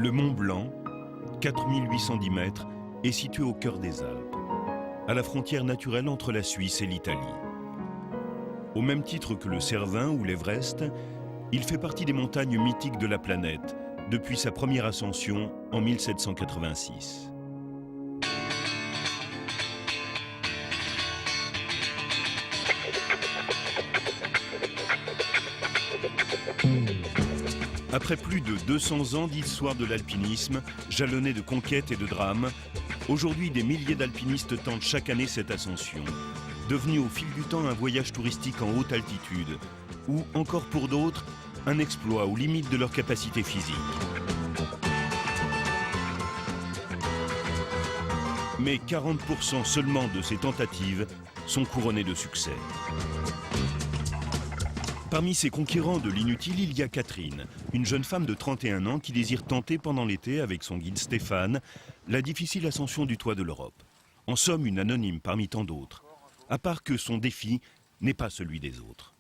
Le Mont Blanc, 4810 mètres, est situé au cœur des Alpes, à la frontière naturelle entre la Suisse et l'Italie. Au même titre que le Cervin ou l'Everest, il fait partie des montagnes mythiques de la planète depuis sa première ascension en 1786. Après plus de 200 ans d'histoire de l'alpinisme, jalonnée de conquêtes et de drames, aujourd'hui des milliers d'alpinistes tentent chaque année cette ascension, devenue au fil du temps un voyage touristique en haute altitude, ou encore pour d'autres, un exploit aux limites de leur capacité physique. Mais 40% seulement de ces tentatives sont couronnées de succès. Parmi ces conquérants de l'inutile, il y a Catherine, une jeune femme de 31 ans qui désire tenter pendant l'été, avec son guide Stéphane, la difficile ascension du toit de l'Europe. En somme, une anonyme parmi tant d'autres, à part que son défi n'est pas celui des autres.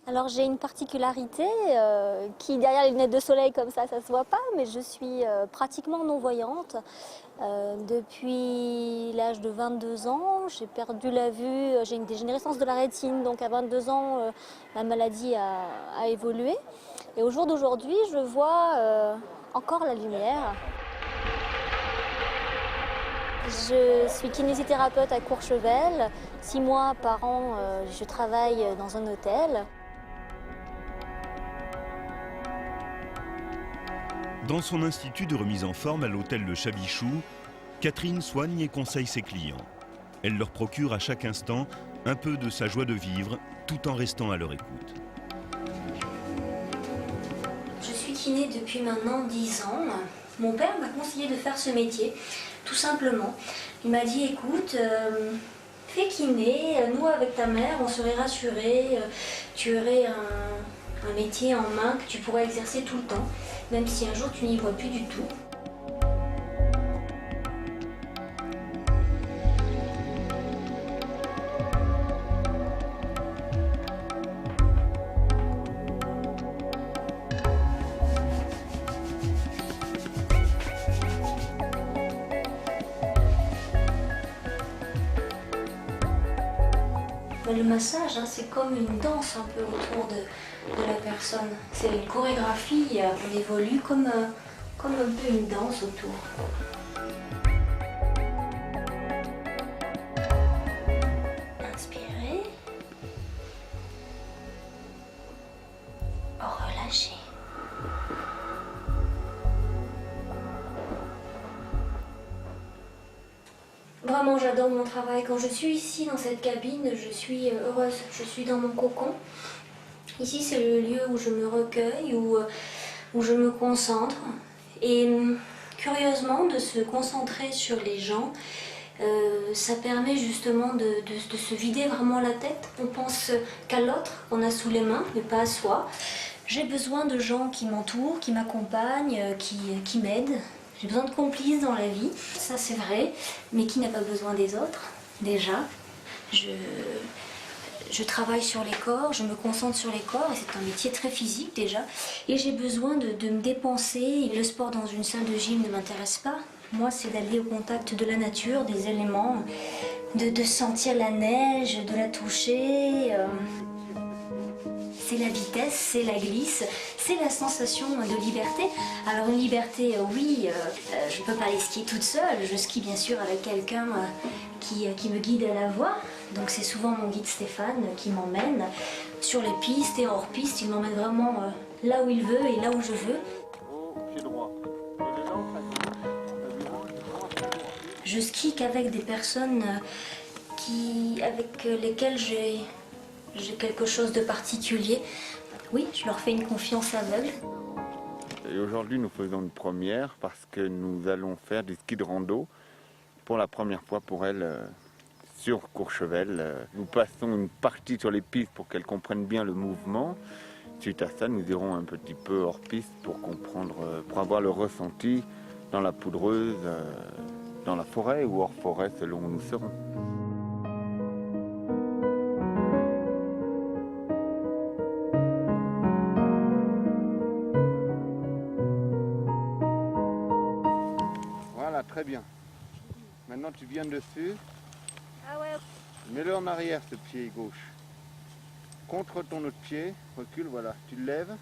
Alors j'ai une particularité qui, derrière les lunettes de soleil comme ça se voit pas, mais je suis pratiquement non-voyante. Depuis l'âge de 22 ans, j'ai perdu la vue, j'ai une dégénérescence de la rétine, donc à 22 ans, la maladie a évolué. Et au jour d'aujourd'hui, je vois encore la lumière. Je suis kinésithérapeute à Courchevel. 6 mois par an, je travaille dans un hôtel. Dans son institut de remise en forme à l'hôtel de Chabichou, Catherine soigne et conseille ses clients. Elle leur procure à chaque instant un peu de sa joie de vivre, tout en restant à leur écoute. Je suis kiné depuis maintenant 10 ans. Mon père m'a conseillé de faire ce métier, tout simplement. Il m'a dit, écoute, fais kiné, nous avec ta mère, on serait rassurés, tu aurais un métier en main que tu pourrais exercer tout le temps, même si un jour tu n'y vois plus du tout. Le massage, c'est comme une danse un peu autour de la personne. C'est une chorégraphie, on évolue comme un peu une danse autour. Inspirez. Relâchez. Vraiment, j'adore mon travail. Quand je suis ici dans cette cabine, je suis heureuse. Je suis dans mon cocon. Ici, c'est le lieu où je me recueille, où je me concentre. Et curieusement, de se concentrer sur les gens, ça permet justement de se vider vraiment la tête. On pense qu'à l'autre, qu'on a sous les mains, mais pas à soi. J'ai besoin de gens qui m'entourent, qui m'accompagnent, qui m'aident. J'ai besoin de complices dans la vie, ça c'est vrai, mais qui n'a pas besoin des autres, déjà. Je travaille sur les corps, je me concentre sur les corps, et c'est un métier très physique déjà. Et j'ai besoin de me dépenser, le sport dans une salle de gym ne m'intéresse pas. Moi, c'est d'aller au contact de la nature, des éléments, de sentir la neige, de la toucher. C'est la vitesse, c'est la glisse, c'est la sensation de liberté. Alors une liberté, oui, je ne peux pas aller skier toute seule, je skie bien sûr avec quelqu'un qui me guide à la voie. Donc c'est souvent mon guide Stéphane qui m'emmène sur les pistes et hors piste, il m'emmène vraiment là où il veut et là où je veux. Je skie qu'avec des personnes avec lesquelles j'ai quelque chose de particulier. Oui, je leur fais une confiance aveugle. Et aujourd'hui, nous faisons une première parce que nous allons faire du ski de rando pour la première fois pour elle sur Courchevel. Nous passons une partie sur les pistes pour qu'elle comprenne bien le mouvement. Suite à ça, nous irons un petit peu hors piste pour comprendre, pour avoir le ressenti dans la poudreuse, dans la forêt ou hors forêt selon où nous serons. très bien. Maintenant tu viens dessus. Ah ouais. Mets-le en arrière, ce pied gauche. Contre ton autre pied, recule, voilà. Tu le lèves.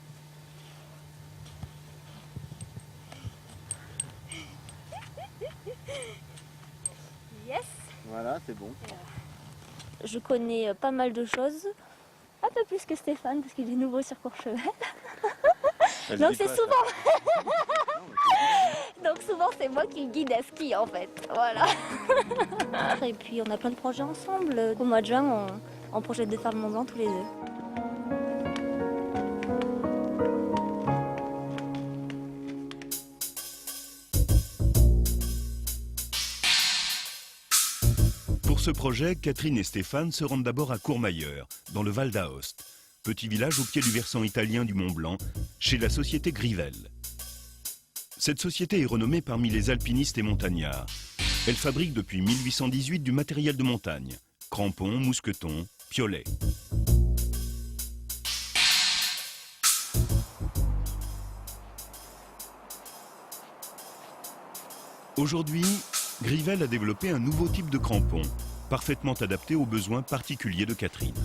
Yes. Voilà, c'est bon. Je connais pas mal de choses. Un peu plus que Stéphane, parce qu'il est nouveau sur Courchevel. Donc c'est souvent... Donc souvent c'est moi qui le guide à ski en fait. Voilà. Et puis on a plein de projets ensemble. Au mois de juin, on projette de faire le Mont Blanc tous les deux. Pour ce projet, Catherine et Stéphane se rendent d'abord à Courmayeur, dans le Val d'Aoste, petit village au pied du versant italien du Mont Blanc, chez la société Grivel. Cette société est renommée parmi les alpinistes et montagnards. Elle fabrique depuis 1818 du matériel de montagne, crampons, mousquetons, piolets. Aujourd'hui, Grivel a développé un nouveau type de crampon, parfaitement adapté aux besoins particuliers de Catherine.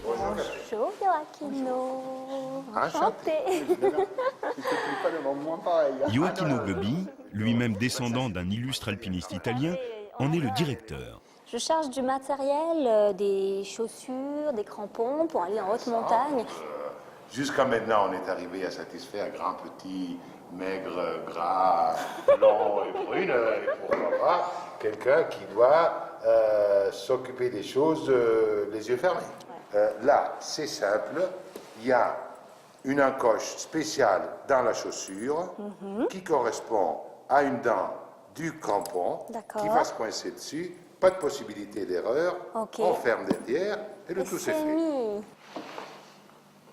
Bonjour Joachino. Enchanté. Joachino Gobi, lui-même descendant d'un illustre alpiniste italien, en est le directeur. Je charge du matériel, des chaussures, des crampons pour aller en haute montagne. Jusqu'à maintenant, on est arrivé à satisfaire grand, petit, maigre, gras, blond et brune, et pourquoi pas quelqu'un qui doit s'occuper des choses les yeux fermés. Là, c'est simple, il y a une encoche spéciale dans la chaussure qui correspond à une dent du crampon qui va se coincer dessus, pas de possibilité d'erreur, on ferme derrière et le tout c'est fait.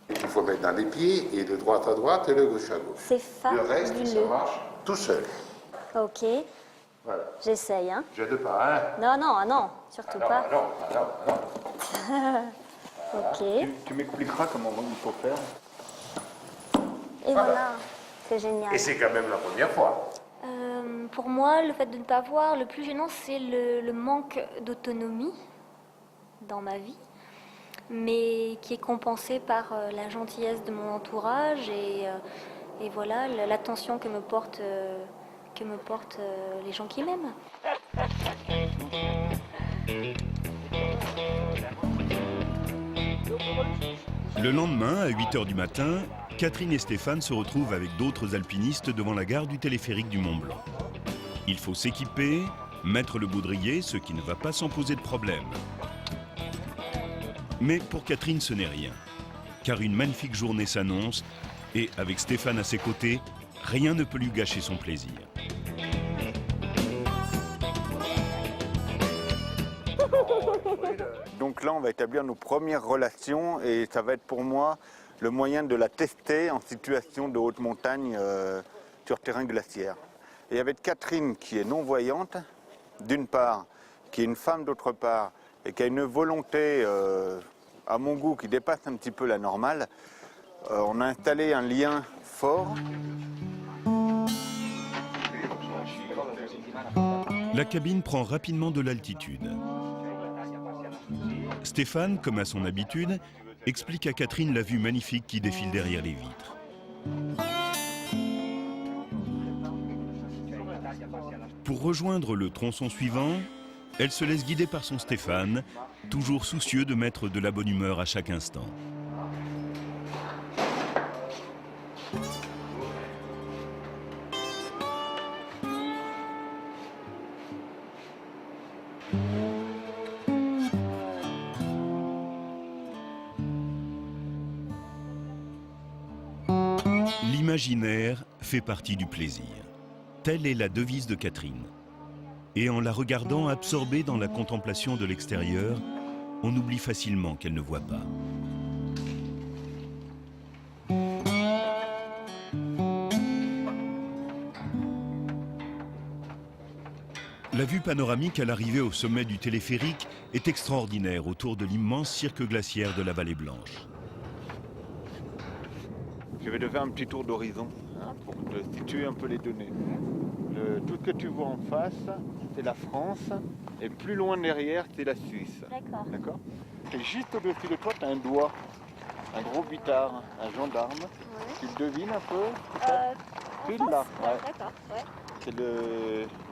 Il faut mettre dans les pieds et de droite à droite et de gauche à gauche. C'est fabuleux. Le reste, ça marche tout seul. Ok. Voilà. J'essaye, hein. Je ne pas, hein. Non, non, non, surtout pas. Non. Ok. Tu m'expliqueras comment il faut faire. Et voilà, c'est génial. Et c'est quand même la première fois. Pour moi, le fait de ne pas voir, le plus gênant, c'est le manque d'autonomie dans ma vie, mais qui est compensé par la gentillesse de mon entourage et voilà l'attention que me portent les gens qui m'aiment. Le lendemain, à 8 h du matin, Catherine et Stéphane se retrouvent avec d'autres alpinistes devant la gare du téléphérique du Mont Blanc. Il faut s'équiper, mettre le baudrier, ce qui ne va pas sans poser de problème. Mais pour Catherine, ce n'est rien, car une magnifique journée s'annonce et, avec Stéphane à ses côtés, rien ne peut lui gâcher son plaisir. Donc là, on va établir nos premières relations et ça va être pour moi le moyen de la tester en situation de haute montagne sur terrain glaciaire. Et avec Catherine, qui est non-voyante, d'une part, qui est une femme d'autre part, et qui a une volonté, à mon goût, qui dépasse un petit peu la normale, on a installé un lien fort. La cabine prend rapidement de l'altitude. Stéphane, comme à son habitude, explique à Catherine la vue magnifique qui défile derrière les vitres. Pour rejoindre le tronçon suivant, elle se laisse guider par son Stéphane, toujours soucieux de mettre de la bonne humeur à chaque instant. L'imaginaire fait partie du plaisir. Telle est la devise de Catherine. Et en la regardant absorbée dans la contemplation de l'extérieur, on oublie facilement qu'elle ne voit pas. La vue panoramique à l'arrivée au sommet du téléphérique est extraordinaire autour de l'immense cirque glaciaire de la Vallée Blanche. Je vais te faire un petit tour d'horizon pour te situer un peu les données. Tout ce que tu vois en face, c'est la France, et plus loin derrière, c'est la Suisse. D'accord. D'accord. Et juste au-dessus de toi, tu as un doigt, un gros bitard, un gendarme. Ouais. Tu le devines un peu? Pile là, ouais. D'accord, ouais. C'est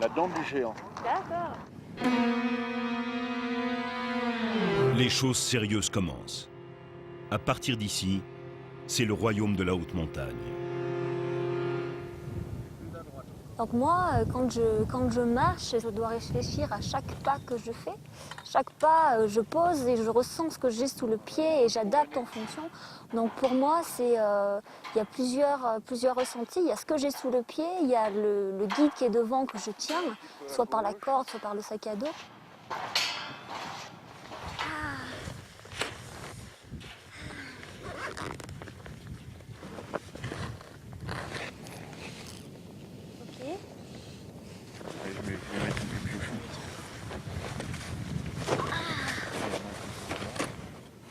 la dent du géant. D'accord. Les choses sérieuses commencent. À partir d'ici, c'est le royaume de la haute montagne. Donc moi, quand je marche, je dois réfléchir à chaque pas que je fais. Chaque pas, je pose et je ressens ce que j'ai sous le pied et j'adapte en fonction. Donc pour moi, il y a plusieurs ressentis. Il y a ce que j'ai sous le pied, il y a le guide qui est devant que je tiens, soit par la corde, soit par le sac à dos.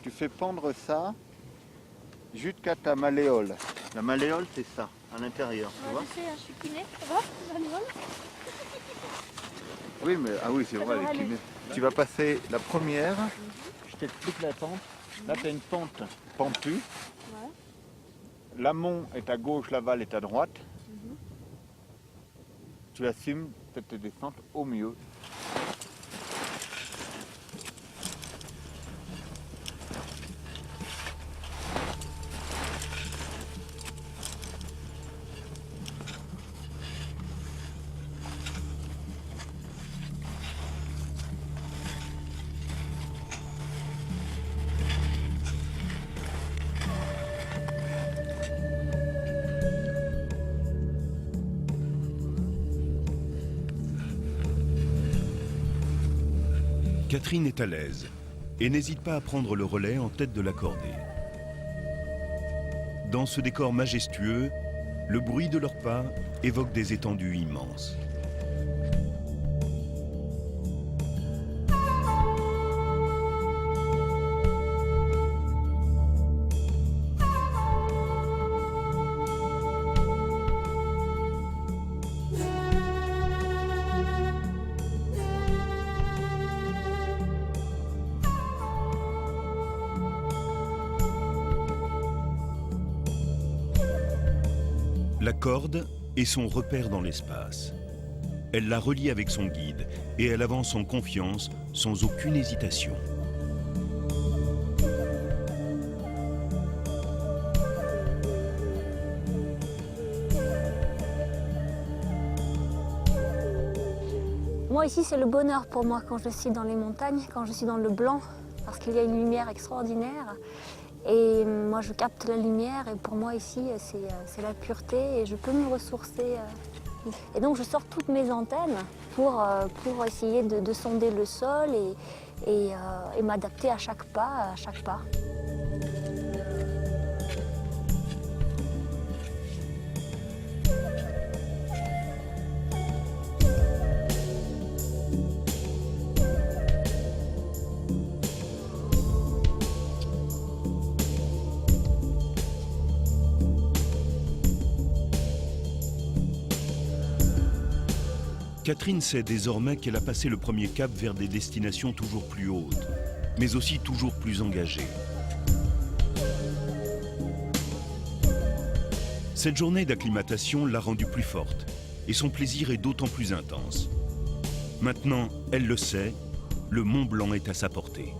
Tu fais pendre ça jusqu'à ta malléole. La malléole, c'est ça, à l'intérieur. Tu vois? Je sais, je suis kinée, ça va? Oui, mais oui, c'est vrai, devrait les kinés. Tu vas passer la première. Je t'explique la pente. Là, tu as une pente pentue. Ouais. L'amont est à gauche, l'aval est à droite. Tu assumes cette descente au mieux. Catherine est à l'aise et n'hésite pas à prendre le relais en tête de la cordée. Dans ce décor majestueux, le bruit de leurs pas évoque des étendues immenses. La corde est son repère dans l'espace. Elle la relie avec son guide et elle avance en confiance, sans aucune hésitation. Moi ici c'est le bonheur pour moi quand je suis dans les montagnes, quand je suis dans le blanc, parce qu'il y a une lumière extraordinaire. Et moi je capte la lumière et pour moi ici c'est la pureté et je peux me ressourcer. Et donc je sors toutes mes antennes pour essayer de sonder le sol et m'adapter à chaque pas. Catherine sait désormais qu'elle a passé le premier cap vers des destinations toujours plus hautes, mais aussi toujours plus engagées. Cette journée d'acclimatation l'a rendue plus forte et son plaisir est d'autant plus intense. Maintenant, elle le sait, le Mont Blanc est à sa portée.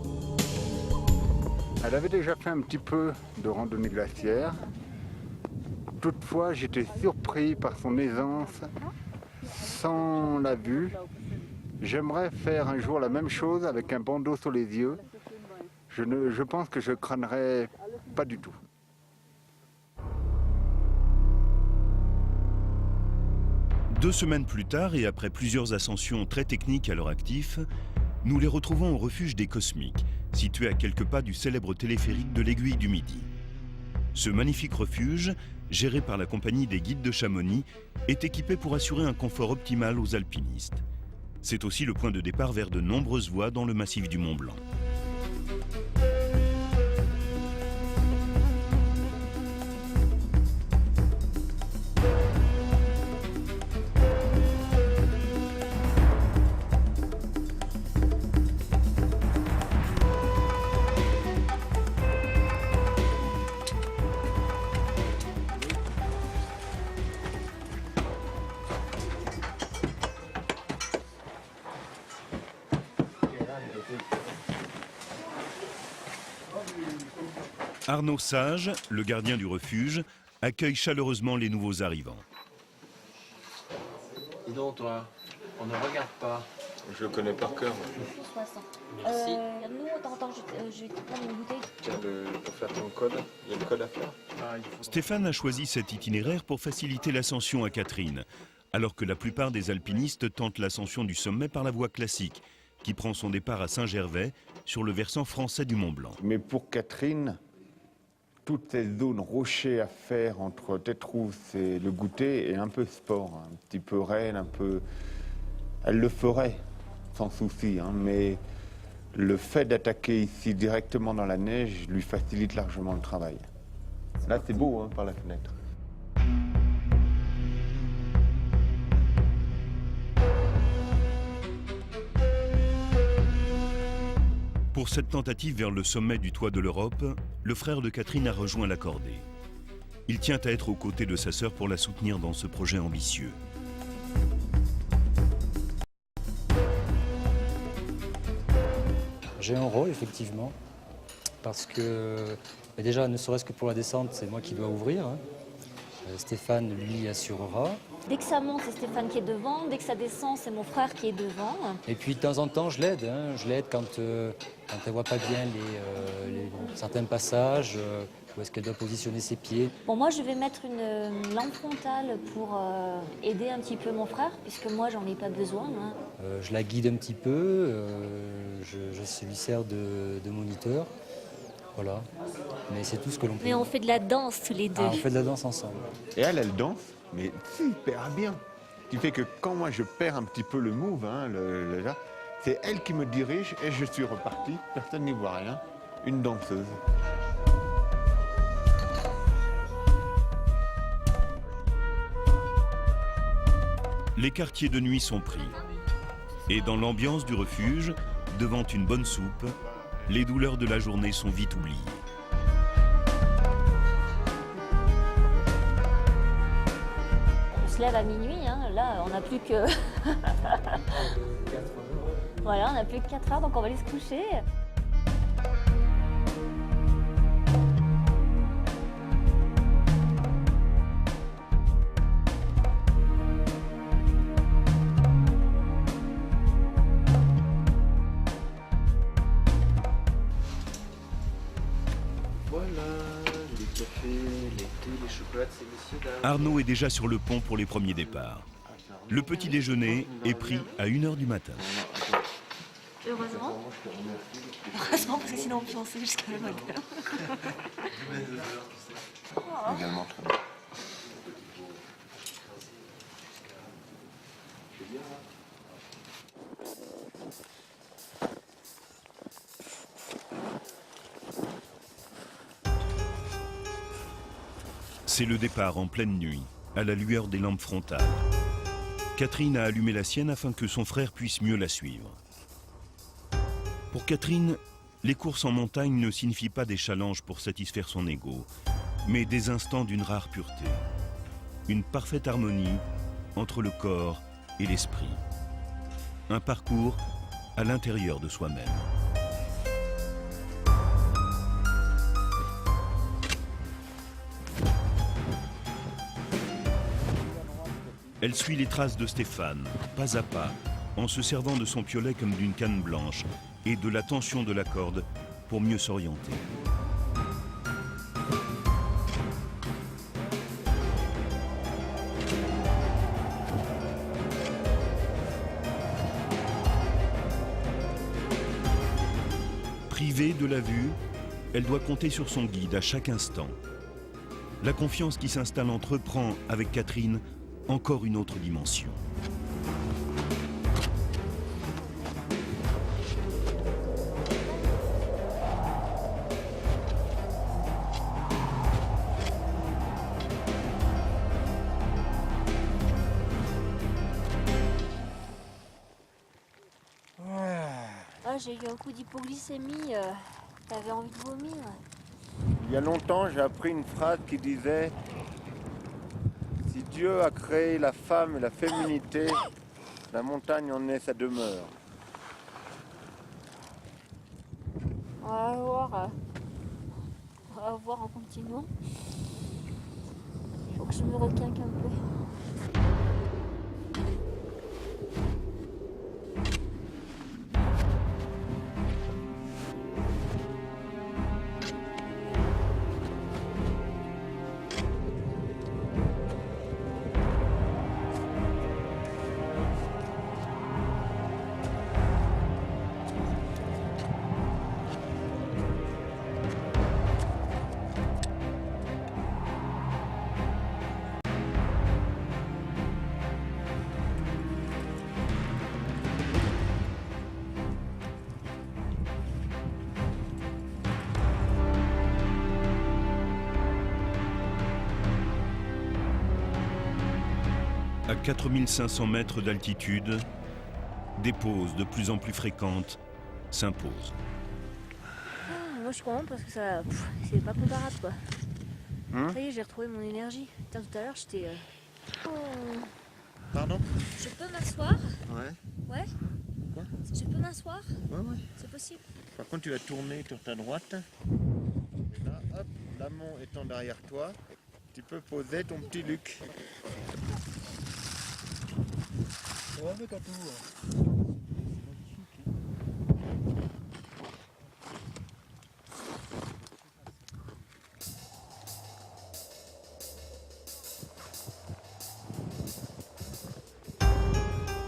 Elle avait déjà fait un petit peu de randonnée glaciaire. Toutefois, j'étais surpris par son aisance. Sans la vue, j'aimerais faire un jour la même chose avec un bandeau sur les yeux. Je pense que je crânerais pas du tout. Deux semaines plus tard et après plusieurs ascensions très techniques à leur actif, nous les retrouvons au refuge des Cosmiques, situé à quelques pas du célèbre téléphérique de l'Aiguille du Midi. Ce magnifique refuge, géré par la compagnie des guides de Chamonix, est équipé pour assurer un confort optimal aux alpinistes. C'est aussi le point de départ vers de nombreuses voies dans le massif du Mont Blanc. Arnaud Sage, le gardien du refuge, accueille chaleureusement les nouveaux arrivants. Dis donc toi, on ne regarde pas. Je le connais par cœur. 60. Merci. Nous, attends, je vais te prendre une bouteille. Tiens, pour faire ton code, il y a le code à faire. Stéphane a choisi cet itinéraire pour faciliter l'ascension à Catherine, alors que la plupart des alpinistes tentent l'ascension du sommet par la voie classique, qui prend son départ à Saint-Gervais, sur le versant français du Mont Blanc. Mais pour Catherine, toute cette zone rochée à faire entre Tête-Rousse et le Goûter est un peu sport, un petit peu raide, un peu... Elle le ferait, sans souci, hein, mais le fait d'attaquer ici directement dans la neige lui facilite largement le travail. Là, c'est beau, hein, par la fenêtre. Pour cette tentative vers le sommet du toit de l'Europe, le frère de Catherine a rejoint la cordée. Il tient à être aux côtés de sa sœur pour la soutenir dans ce projet ambitieux. J'ai un rôle, effectivement, parce que déjà, ne serait-ce que pour la descente, c'est moi qui dois ouvrir. Hein. Stéphane, lui, assurera. Dès que ça monte, c'est Stéphane qui est devant. Dès que ça descend, c'est mon frère qui est devant. Et puis, de temps en temps, je l'aide. Hein. Je l'aide quand elle ne voit pas bien certains passages, où est-ce qu'elle doit positionner ses pieds. Bon, moi, je vais mettre une lampe frontale pour aider un petit peu mon frère, puisque moi, j'en ai pas besoin. Hein. Je la guide un petit peu. Je lui sers de moniteur. Voilà. Mais c'est tout ce que l'on peut. Mais on fait de la danse tous les deux. Ah, on fait de la danse ensemble. Et elle danse, mais super bien. Ce qui fait que quand moi je perds un petit peu le move, hein, c'est elle qui me dirige et je suis reparti. Personne n'y voit rien. Une danseuse. Les quartiers de nuit sont pris. Et dans l'ambiance du refuge, devant une bonne soupe, les douleurs de la journée sont vite oubliées. On se lève à minuit, hein. Là, on n'a plus que... voilà, on n'a plus que 4 heures, donc on va aller se coucher. Arnaud est déjà sur le pont pour les premiers départs. Le petit déjeuner est pris à 1h du matin. Heureusement. Heureusement, parce que sinon on pensait jusqu'à la matin. Également très bien. C'est le départ en pleine nuit, à la lueur des lampes frontales. Catherine a allumé la sienne afin que son frère puisse mieux la suivre. Pour Catherine, les courses en montagne ne signifient pas des challenges pour satisfaire son ego, mais des instants d'une rare pureté. Une parfaite harmonie entre le corps et l'esprit. Un parcours à l'intérieur de soi-même. Elle suit les traces de Stéphane, pas à pas, en se servant de son piolet comme d'une canne blanche et de la tension de la corde pour mieux s'orienter. Privée de la vue, elle doit compter sur son guide à chaque instant. La confiance qui s'installe entre eux prend, avec Catherine, encore une autre dimension. Ah, j'ai eu un coup d'hypoglycémie. T'avais envie de vomir. Il y a longtemps, j'ai appris une phrase qui disait « Si Dieu a créé la femme et la féminité, la montagne en est sa demeure. » On va voir. On va va voir en continuant. Il faut que je me requinque un peu. À 4500 mètres d'altitude, des pauses de plus en plus fréquentes s'imposent. Moi je suis contente parce que ça, c'est pas comparable quoi. Ça y est, j'ai retrouvé mon énergie. Putain, tout à l'heure j'étais... Pardon? Je peux m'asseoir? Ouais. Ouais? Quoi? Je peux m'asseoir? Ouais. C'est possible? Par contre, tu vas tourner sur ta droite. Et là, hop, l'amont étant derrière toi, tu peux poser ton petit Luc. Ouais, mais t'as tout.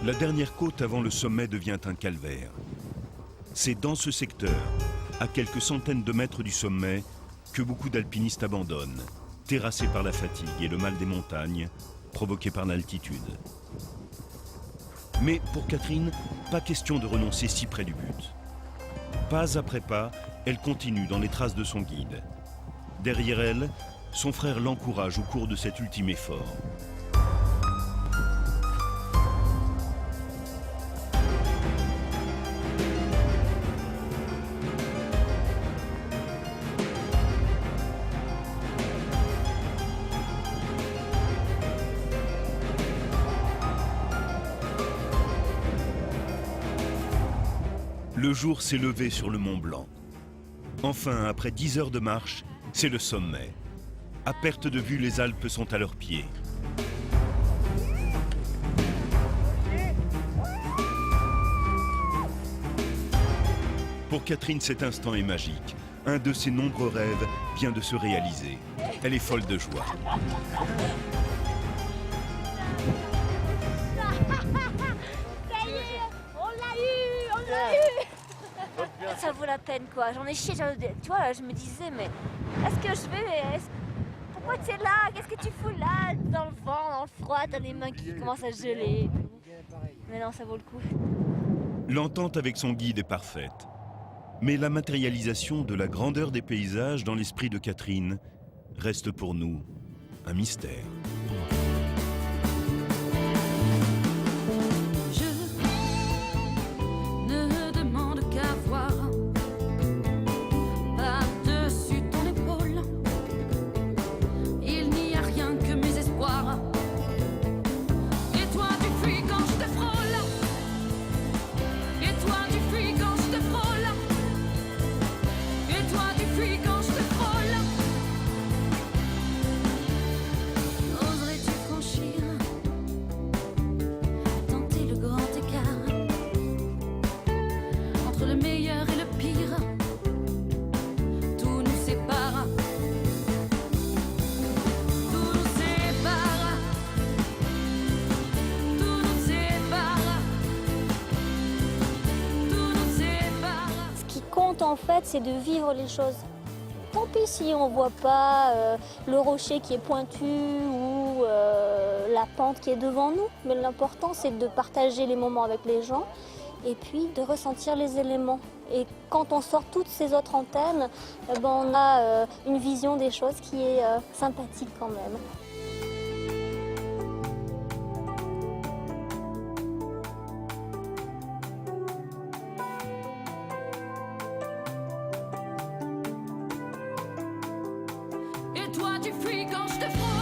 La dernière côte avant le sommet devient un calvaire. C'est dans ce secteur, à quelques centaines de mètres du sommet, que beaucoup d'alpinistes abandonnent, terrassés par la fatigue et le mal des montagnes, provoqués par l'altitude. Mais pour Catherine, pas question de renoncer si près du but. Pas après pas, elle continue dans les traces de son guide. Derrière elle, son frère l'encourage au cours de cet ultime effort. Le jour s'est levé sur le Mont Blanc. Enfin, après 10 heures de marche, c'est le sommet. À perte de vue, les Alpes sont à leurs pieds. Pour Catherine, cet instant est magique. Un de ses nombreux rêves vient de se réaliser. Elle est folle de joie. Ça vaut la peine quoi, j'en ai chié, tu vois, je me disais mais est-ce que je vais, pourquoi tu es là, qu'est-ce que tu fous là, dans le vent, dans le froid, t'as les mains qui commencent à geler, mais non ça vaut le coup. L'entente avec son guide est parfaite. Mais la matérialisation de la grandeur des paysages dans l'esprit de Catherine reste pour nous un mystère. En fait, c'est de vivre les choses. Tant pis si on ne voit pas le rocher qui est pointu ou la pente qui est devant nous, mais l'important c'est de partager les moments avec les gens et puis de ressentir les éléments. Et quand on sort toutes ces autres antennes, on a une vision des choses qui est sympathique quand même. Et toi tu fuis quand je te frôle.